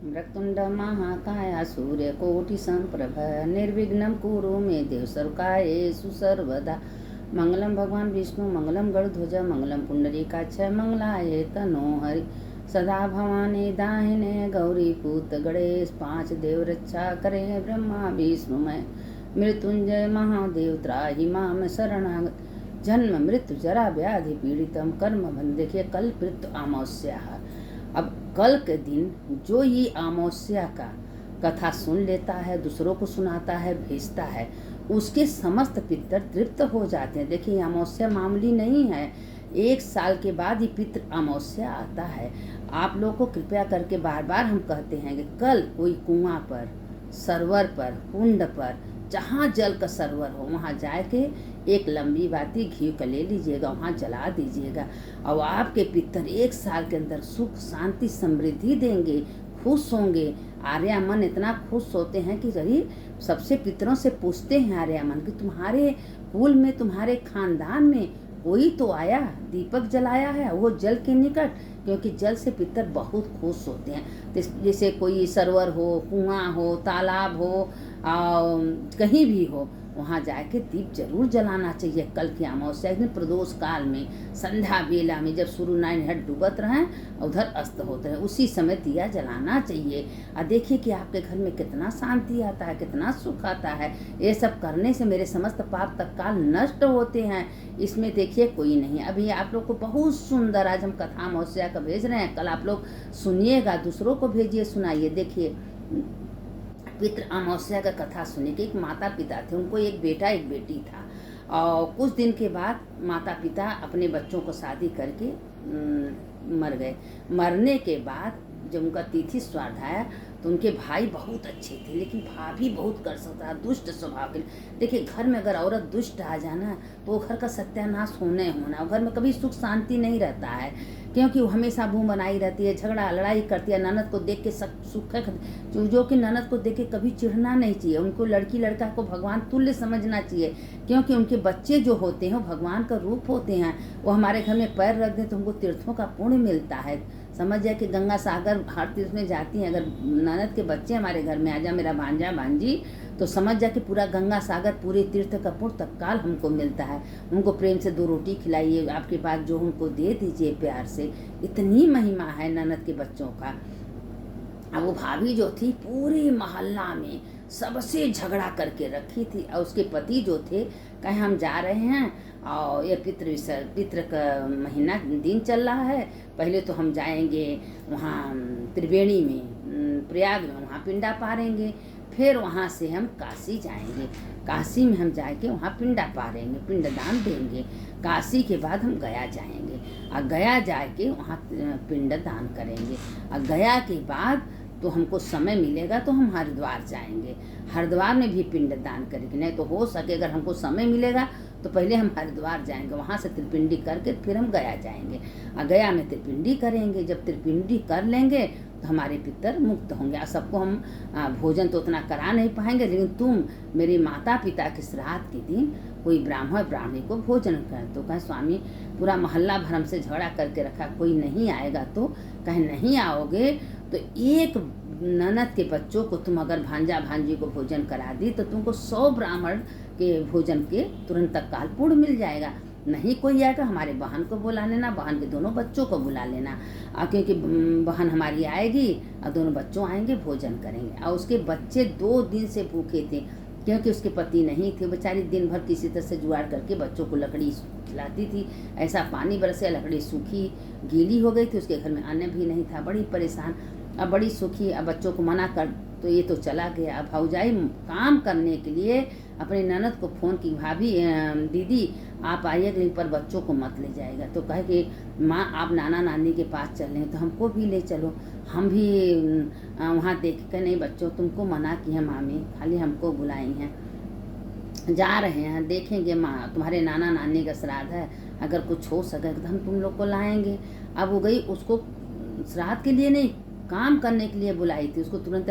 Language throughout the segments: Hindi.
वक्रतुंड महाकाय सूर्यकोटि संप्रभ निर्विघ्नं कुरु मे देव सर्वकार्येषु सर्वदा। मंगलम भगवान विष्णु मंगलम गरुड़ध्वज मंगलम पुंडरीकाक्ष मंगलाय तनोहरि। सदा भवानी दाहिने गौरी पूत गणेश पांच देव रक्षा करे ब्रह्मा विष्णु मैं। मृत्युंजय महादेव त्राहि माम शरणागत। जन्म मृत्यु जरा व्याधि पीड़ितम कर्म बंध। देखिए कल मृत्यु अमावस्या। अब कल के दिन जो ये अमावस्या का कथा सुन लेता है, दूसरों को सुनाता है, भेजता है, उसके समस्त पितर तृप्त हो जाते हैं। देखिए अमावस्या मामूली नहीं है, 1 साल के बाद ही पितृ अमावस्या आता है। आप लोग को कृपया करके बार बार हम कहते हैं कि कल कोई कुआं पर, सरोवर पर, कुंड पर, जहाँ जल का सरोवर हो वहाँ जाके एक लंबी बाती घी का ले लीजिएगा, वहाँ जला दीजिएगा और आपके पितर 1 साल के अंदर सुख शांति समृद्धि देंगे, खुश होंगे। आर्यमन इतना खुश होते हैं कि जरी सबसे पितरों से पूछते हैं आर्यमन कि तुम्हारे कुल में, तुम्हारे खानदान में कोई तो आया, दीपक जलाया है वो जल के निकट, क्योंकि जल से पितर बहुत खुश होते हैं। जैसे कोई सरोवर हो, कुआं हो, तालाब हो, कहीं भी हो, वहाँ जाके दीप जरूर जलाना चाहिए। कल की अमावस्या दिन प्रदोष काल में, संध्या बेला में, जब सूर्य नारायण डूबत रहें उधर अस्त होते हैं, उसी समय दिया जलाना चाहिए। और देखिए कि आपके घर में कितना शांति आता है, कितना सुख आता है। ये सब करने से मेरे समस्त पाप तत्काल नष्ट होते हैं। इसमें देखिए कोई नहीं। अभी आप लोग को बहुत सुंदर आज हम कथा अमावस्या का भेज रहे हैं, कल आप लोग सुनिएगा, दूसरों को भेजिए, सुनाइए। देखिए पितृ अमावस्या का कथा सुने कि एक माता पिता थे, उनको एक बेटा एक बेटी था और कुछ दिन के बाद माता पिता अपने बच्चों को शादी करके मर गए। मरने के बाद जब उनका तिथि श्राद्ध आया तो उनके भाई बहुत अच्छे थे, लेकिन भाभी बहुत कर सकता है, दुष्ट स्वभाव के। देखिए घर में अगर औरत दुष्ट आ जाना तो घर का सत्यानाश होने होना, घर में कभी सुख शांति नहीं रहता है, क्योंकि वो हमेशा मुँह बनाई रहती है, झगड़ा लड़ाई करती है। ननद को देख के सुख, जो कि ननद को देख के कभी चिढ़ना नहीं चाहिए। उनको लड़की लड़का को भगवान तुल्य समझना चाहिए, क्योंकि उनके बच्चे जो होते हैं वो भगवान का रूप होते हैं। वो हमारे घर में पैर रख दें तो उनको तीर्थों का पुण्य मिलता है। समझ जाए कि गंगा सागर हर तीर्थ में जाती हैं, अगर ननद के बच्चे हमारे घर में आ जाए, मेरा भांजा भांजी, तो समझ जाए कि पूरा गंगा सागर, पूरे तीर्थ का पुण्य तत्काल हमको मिलता है। उनको प्रेम से 2 रोटी खिलाइए, आपके पास जो उनको दे दीजिए प्यार से। इतनी महिमा है ननद के बच्चों का। अब वो भाभी जो थी पूरे मोहल्ला में सबसे झगड़ा करके रखी थी, और उसके पति जो थे कहीं हम जा रहे हैं और ये पितृ का महीना दिन चल रहा है, पहले तो हम जाएंगे वहाँ त्रिवेणी में, प्रयाग में, वहाँ पिंडा पारेंगे, फिर वहाँ से हम काशी जाएंगे, काशी में हम जाके वहाँ पिंडा पारेंगे, पिंडदान देंगे। काशी के बाद हम गया जाएंगे और गया जाके वहाँ पिंडदान करेंगे, और गया के बाद तो हमको समय मिलेगा तो हम हरिद्वार जाएंगे, हरिद्वार में भी पिंडदान करेंगे। नहीं तो हो सके अगर हमको समय मिलेगा तो पहले हम हरिद्वार जाएंगे, वहाँ से त्रिपिंडी करके फिर हम गया जाएंगे, और गया में त्रिपिंडी करेंगे। जब त्रिपिंडी कर लेंगे तो हमारे पितर मुक्त होंगे। और सबको हम भोजन तो उतना करा नहीं पाएंगे, लेकिन तुम मेरे माता पिता के श्राद्ध के दिन कोई ब्राह्मण ब्राह्मणी को भोजन कर। तो कहे स्वामी पूरा मोहल्ला भर हमसे झगड़ा करके रखा, कोई नहीं आएगा, तो कहे नहीं आओगे तो एक ननद के बच्चों को तुम अगर भांजा भांजी को भोजन करा दी तो तुमको 100 ब्राह्मण के भोजन के तुरंत तत्काल पुण्य मिल जाएगा। नहीं कोई आएगा, हमारे बहन को बुला लेना, बहन के दोनों बच्चों को बुला लेना, क्योंकि बहन हमारी आएगी और दोनों बच्चों आएंगे, भोजन करेंगे। और उसके बच्चे 2 दिन से भूखे थे, क्योंकि उसके पति नहीं थे। बेचारी दिन भर किसी तरह से जुगाड़ करके बच्चों को लकड़ी खिलाती थी। ऐसा पानी बरसे, लकड़ी सूखी गीली हो गई थी, उसके घर में अन्न भी नहीं था, बड़ी परेशान। अब बड़ी सुखी, अब बच्चों को मना कर तो ये तो चला गया। अब भौजाई काम करने के लिए अपनी ननद को फ़ोन की, भाभी दीदी आप आइए, लेकिन पर बच्चों को मत ले जाएगा। तो कहे कि माँ आप नाना नानी के पास चल रहे हैं तो हमको भी ले चलो, हम भी वहाँ देख कर। नहीं बच्चों तुमको मना की है मामी, खाली हमको बुलाई हैं, जा रहे हैं, देखेंगे माँ तुम्हारे नाना नानी का श्राद्ध है, अगर कुछ हो सके तो हम तुम लोग को लाएंगे। अब वो गई, उसको श्राद्ध के लिए नहीं, काम करने के लिए बुलाई थी, उसको तुरंत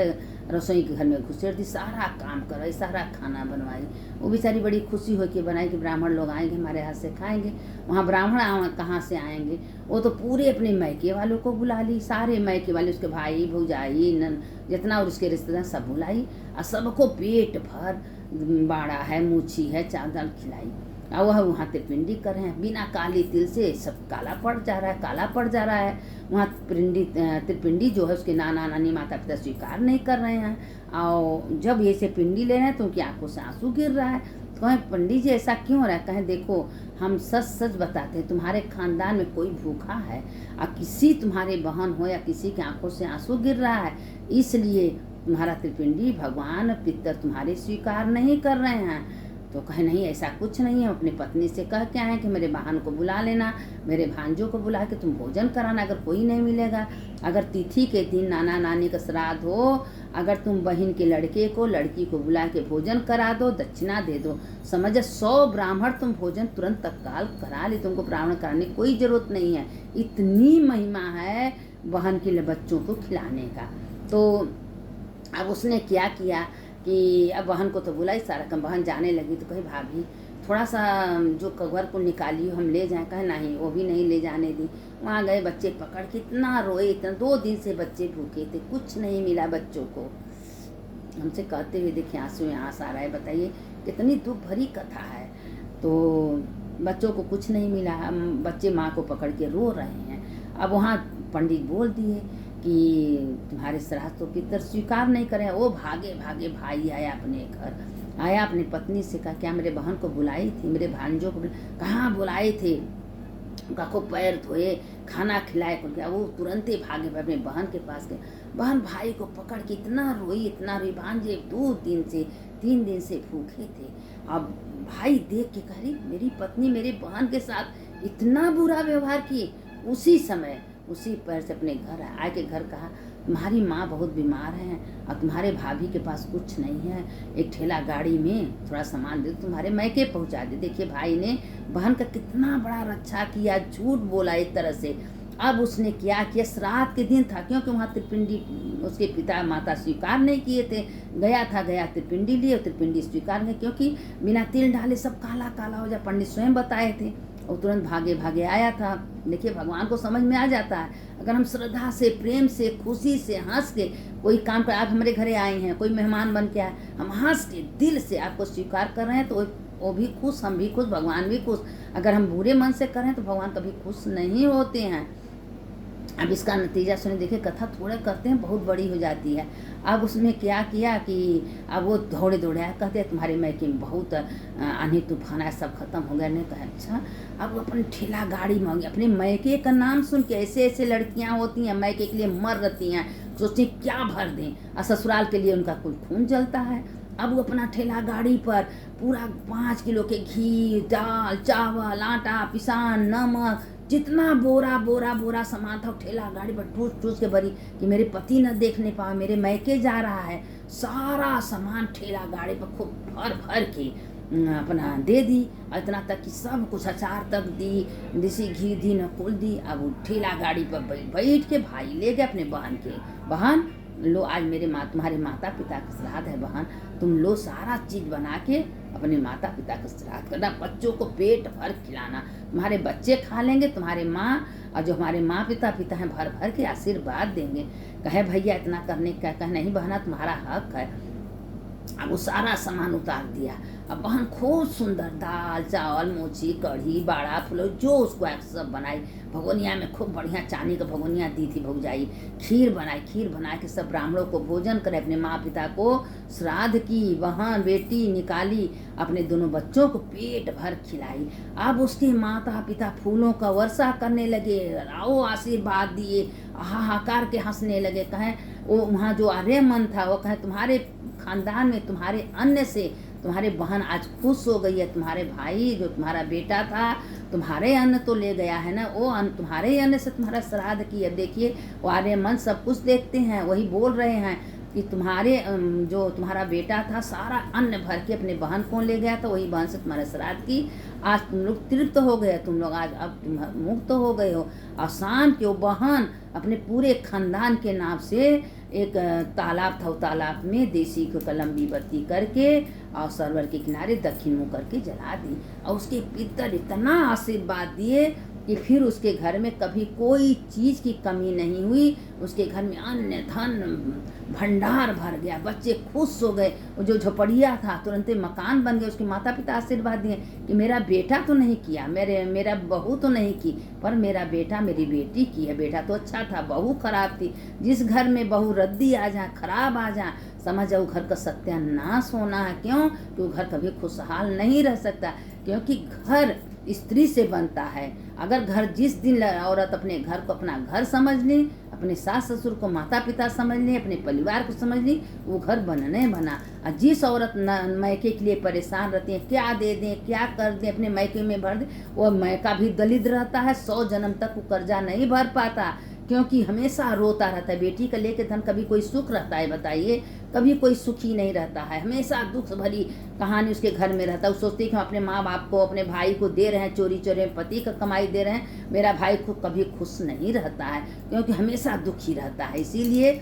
रसोई के घर में घुसेड़ दी, सारा काम कराई, सारा खाना बनवाई। वो बेचारी बड़ी खुशी हो के बनाई कि ब्राह्मण लोग आएंगे हमारे हाथ से खाएंगे। वहाँ ब्राह्मण कहाँ से आएंगे, वो तो पूरे अपने मैके वालों को बुला ली, सारे मैके वाले, उसके भाई भौजाई जितना और उसके रिश्तेदार सब बुलाई, और सबको पेट भर बाड़ा है, मूछी है, चावल खिलाई। और वह वहाँ त्रिपिंडी कर रहे हैं, बिना काली तिल से सब काला पड़ जा रहा है, काला पड़ जा रहा है। वहाँ त्रिपिंडी जो है उसके नाना नानी माता पिता स्वीकार नहीं कर रहे हैं, और जब ये से पिंडी ले रहे हैं तो उनकी आंखों से आंसू गिर रहा है। तो कहें पंडित जी ऐसा क्यों हो रहा है? कहें देखो हम सच सच बताते हैं, तुम्हारे खानदान में कोई भूखा है और किसी तुम्हारे बहन हो या किसी की आंखों से आंसू गिर रहा है, इसलिए तुम्हारा त्रिपिंडी भगवान पितर तुम्हारे स्वीकार नहीं कर रहे हैं। तो कहे नहीं ऐसा कुछ नहीं है, अपनी पत्नी से कह के आए कि मेरे बहन को बुला लेना, मेरे भांजों को बुला के तुम भोजन कराना, अगर कोई नहीं मिलेगा, अगर तिथि के दिन नाना नानी का श्राद्ध हो, अगर तुम बहन के लड़की को बुला के भोजन करा दो, दक्षिणा दे दो, समझ 100 ब्राह्मण तुम भोजन तुरंत तत्काल करा ले, तुमको ब्राह्मण कराने की कोई जरूरत नहीं है। इतनी महिमा है बहन के बच्चों को खिलाने का। तो अब उसने क्या किया कि अब बहन को तो बुलाई, सारा काम बहन जाने लगी तो कही भाभी थोड़ा सा जो कवर को निकालियो हम ले जाएं। कहे नहीं, वो भी नहीं ले जाने दी। वहाँ गए, बच्चे पकड़ के इतना रोए, इतना 2 दिन से बच्चे भूखे थे, कुछ नहीं मिला बच्चों को। हमसे कहते हुए देखिए आंसू में आंस आ रहा है, बताइए कितनी दुख भरी कथा है। तो बच्चों को कुछ नहीं मिला, बच्चे माँ को पकड़ के रो रहे हैं। अब वहाँ पंडित बोल दिए कि तुम्हारे श्राद्ध तो पितर स्वीकार नहीं करें। वो भागे भागे भाई आया अपने घर, आया अपनी पत्नी से कहा क्या मेरे बहन को बुलाई थी, मेरे भांजों को कहाँ बुलाए थे, उनका को पैर धोए, खाना खिलाए को क्या। वो तुरंत ही भागे अपने बहन के पास गए। बहन भाई को पकड़ के इतना रोई, भांजे 3 दिन से भूखे थे। अब भाई देख के कह रही मेरी पत्नी मेरे बहन के साथ इतना बुरा व्यवहार की। उसी पैर से अपने घर आए के घर कहा तुम्हारी माँ बहुत बीमार है और तुम्हारे भाभी के पास कुछ नहीं है, एक ठेला गाड़ी में थोड़ा सामान दे तुम्हारे मैके पहुँचा दे। देखिए भाई ने बहन का कितना बड़ा रक्षा किया, झूठ बोला एक तरह से। अब उसने क्या किया, श्राद्ध के दिन था, क्योंकि वहाँ त्रिपिंडी उसके पिता माता स्वीकार नहीं किए थे। गया त्रिपिंडी लिए, त्रिपिंडी स्वीकार नहीं, क्योंकि बिना तिल डाले सब काला काला हो जाए, पंडित स्वयं बताए थे। और तुरंत भागे भागे आया था। देखिए भगवान को समझ में आ जाता है, अगर हम श्रद्धा से, प्रेम से, खुशी से, हंस के कोई काम कर, आप हमारे घरे आए हैं, कोई मेहमान बन के आए, हम हंस के दिल से आपको स्वीकार कर रहे हैं तो वो भी खुश, हम भी खुश, भगवान भी खुश। अगर हम बुरे मन से करें तो भगवान कभी खुश नहीं होते हैं। अब इसका नतीजा सुने, देखिए कथा थोड़ा करते हैं बहुत बड़ी हो जाती है। अब उसमें क्या किया कि अब वो दौड़े आया, कहते तुम्हारे मैके में बहुत आंधी तूफान है, सब खत्म हो गया। नहीं कहा अच्छा। अब वो अपनी ठेला गाड़ी मांगी, अपने मैके का नाम सुन के ऐसे लड़कियां होती हैं मैके के लिए मर रहती हैं, सोचती क्या भर दें, और ससुराल के लिए उनका कुल खून जलता है। अब वो अपना ठेला गाड़ी पर पूरा 5 किलो के घी, दाल, चावल, आटा, पिसान, नमक, जितना बोरा सामान था ठेला गाड़ी पर ठूस के भरी कि मेरे पति न देखने पाए, मेरे मैके जा रहा है। सारा सामान ठेला गाड़ी पर खूब भर के अपना दे दी, इतना तक कि सब कुछ अचार तक दी, देसी घी दी, नकुल दी। अब वो ठेला गाड़ी पर बैठ के भाई ले गए अपने बहन के, बहन लो आज तुम्हारे माता पिता का श्राद्ध है, बहन तुम लो सारा चीज बना के अपने माता पिता का श्राद्ध करना, बच्चों को पेट भर खिलाना, तुम्हारे बच्चे खा लेंगे, तुम्हारे माँ और जो हमारे माँ पिता हैं भर के आशीर्वाद देंगे। कहे भैया इतना करने का, कहे नहीं बहना तुम्हारा हक है। अब वो सारा सामान उतार दिया। अब बहन खूब सुंदर दाल, चावल, मोची, कढ़ी, बाड़ा, फुलौ जो उसको सब बनाई। भगोनिया में खूब बढ़िया चांदी का भगोनिया दी थी भौजाई। खीर बना के सब ब्राह्मणों को भोजन करे, अपने माँ पिता को श्राद्ध की, बहन बेटी निकाली, अपने दोनों बच्चों को पेट भर खिलाई। अब उसके माता पिता फूलों का वर्षा करने लगे, आओ आशीर्वाद दिए, हाहाकार के हंसने लगे। कहें वो वहाँ जो आर्यमन था वो कहे तुम्हारे खानदान में तुम्हारे अन्न से तुम्हारे बहन आज खुश हो गई है, तुम्हारे भाई जो तुम्हारा बेटा था तुम्हारे अन्न तो ले गया है ना, वो अन्न तुम्हारे अन्न से तुम्हारा श्राद्ध किया। देखिए वो आर्यमन सब कुछ देखते हैं, वही बोल रहे हैं कि जो तुम्हारा बेटा था सारा अन्न भर के अपने बहन को ले गया था, वही बहन से तुम्हारे श्राद्ध की, आज तुम लोग तृप्त हो गए, तुम लोग आज अब तुम मुक्त हो गए हो। और शाम की वो बहन अपने पूरे खानदान के नाम से एक तालाब था, तालाब में देसी को लंबी बत्ती करके और सरोवर के किनारे दक्षिण मुँह करके जला दी। और उसके पितर इतना आशीर्वाद दिए कि फिर उसके घर में कभी कोई चीज़ की कमी नहीं हुई। उसके घर में अन्न धन भंडार भर गया, बच्चे खुश हो गए। जो झोपड़िया था तुरंत मकान बन गए। उसके माता पिता आशीर्वाद दिए कि मेरा बेटा तो नहीं किया, मेरा बहू तो नहीं की, पर मेरा बेटा मेरी बेटी की है। बेटा तो अच्छा था, बहू खराब थी। जिस घर में बहू रद्दी आ जाए, खराब आ जाए, समझ जाओ घर का सत्यानाश होना है। क्यों? कि वो घर कभी खुशहाल नहीं रह सकता, क्योंकि घर स्त्री से बनता है। अगर घर जिस दिन औरत अपने घर को अपना घर समझ ली, अपने सास ससुर को माता पिता समझ ली, अपने परिवार को समझ ली, वो घर बनने बना। और जिस औरत मैके के लिए परेशान रहती है, क्या दे दें क्या कर दें, अपने मैके में भर दे, वो मैका भी दलित रहता है, 100 जन्म तक वो कर्जा नहीं भर पाता, क्योंकि हमेशा रोता रहता है। बेटी का लेके धन कभी कोई सुख रहता है? बताइए, कभी कोई सुखी नहीं रहता है। हमेशा दुख भरी कहानी उसके घर में रहता है। वो सोचती है कि हम अपने माँ बाप को, अपने भाई को दे रहे हैं, चोरी चोरी पति का कमाई दे रहे हैं, मेरा भाई को कभी खुश नहीं रहता है, क्योंकि हमेशा दुखी रहता है। इसीलिए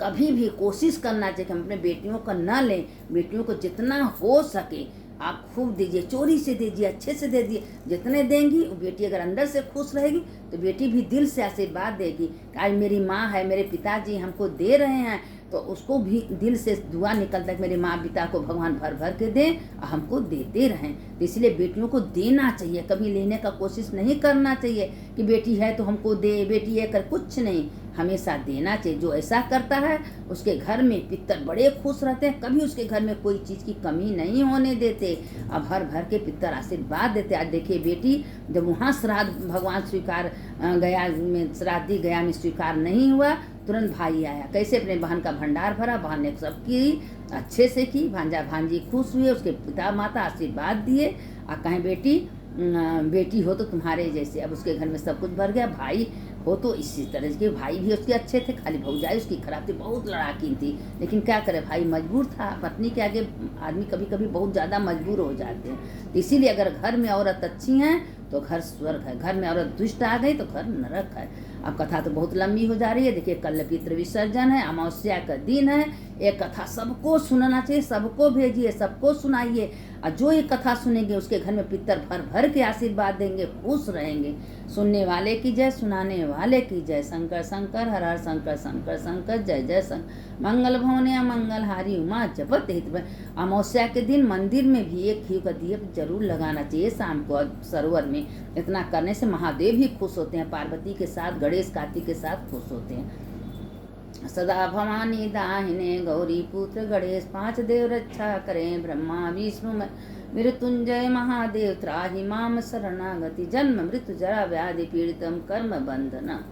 कभी भी कोशिश करना चाहिए कि हम अपने बेटियों का न लें। बेटियों को जितना हो सके आप खूब दीजिए, चोरी से दीजिए, अच्छे से दे दिए। जितने देंगी वो बेटी अगर अंदर से खुश रहेगी तो बेटी भी दिल से आशीर्वाद देगी। आज मेरी माँ है, मेरे पिताजी हमको दे रहे हैं, तो उसको भी दिल से दुआ निकलता है कि मेरे माँ पिता को भगवान भर भर के दें और हमको देते रहें। तो इसलिए बेटियों को देना चाहिए, कभी लेने का कोशिश नहीं करना चाहिए कि बेटी है तो हमको दे, बेटी है कर, कुछ नहीं, हमेशा देना चाहिए। जो ऐसा करता है उसके घर में पितर बड़े खुश रहते हैं, कभी उसके घर में कोई चीज़ की कमी नहीं होने देते। अब भर भर के पितर आशीर्वाद देते। आज देखिए बेटी जब वहाँ श्राद्ध भगवान स्वीकार गया में, श्राद्धी गया में स्वीकार नहीं हुआ, तुरंत भाई आया, कैसे अपने बहन का भंडार भरा, बहन ने सब की अच्छे से की, भांजा भांजी खुश हुए, उसके पिता माता आशीर्वाद दिए और कहें बेटी हो तो तुम्हारे जैसे। अब उसके घर में सब कुछ भर गया। भाई हो तो इसी तरह के, भाई भी उसके अच्छे थे, खाली भौजाई उसकी खराब थी, बहुत लड़ाकी थी, लेकिन क्या करे, भाई मजबूर था। पत्नी के आगे आदमी कभी कभी बहुत ज़्यादा मजबूर हो जाते हैं। इसीलिए अगर घर में औरत अच्छी हैं तो घर स्वर्ग है, घर में औरत दुष्ट आ गई तो घर नरक है। अब कथा तो बहुत लंबी हो जा रही है। देखिए कल पितृ विसर्जन है, अमावस्या का दिन है। एक कथा सबको सुनना चाहिए, सबको भेजिए, सबको सुनाइए। और जो ये कथा सुनेंगे उसके घर में पितर भर भर के आशीर्वाद देंगे, खुश रहेंगे। सुनने वाले की जय, सुनाने वाले की जय। शंकर शंकर हर हर शंकर शंकर शंकर जय जय शंकर। मंगल भवने मंगल हारी उमा जपत हित। अमावस्या के दिन मंदिर में भी एक घी का दीप जरूर लगाना चाहिए शाम को सरोवर में। इतना करने से महादेव भी खुश होते हैं, पार्वती के साथ, गणेश कार्तिक के साथ खुश होते हैं। सदा भवानी दाहिने गौरी पुत्र गणेश, 5 देव रक्षा करें, ब्रह्मा विष्णु मृत्युंजय महादेव त्राहि माम शरणागति। जन्म मृत्यु जरा व्याधि पीड़ितम कर्म बंधना।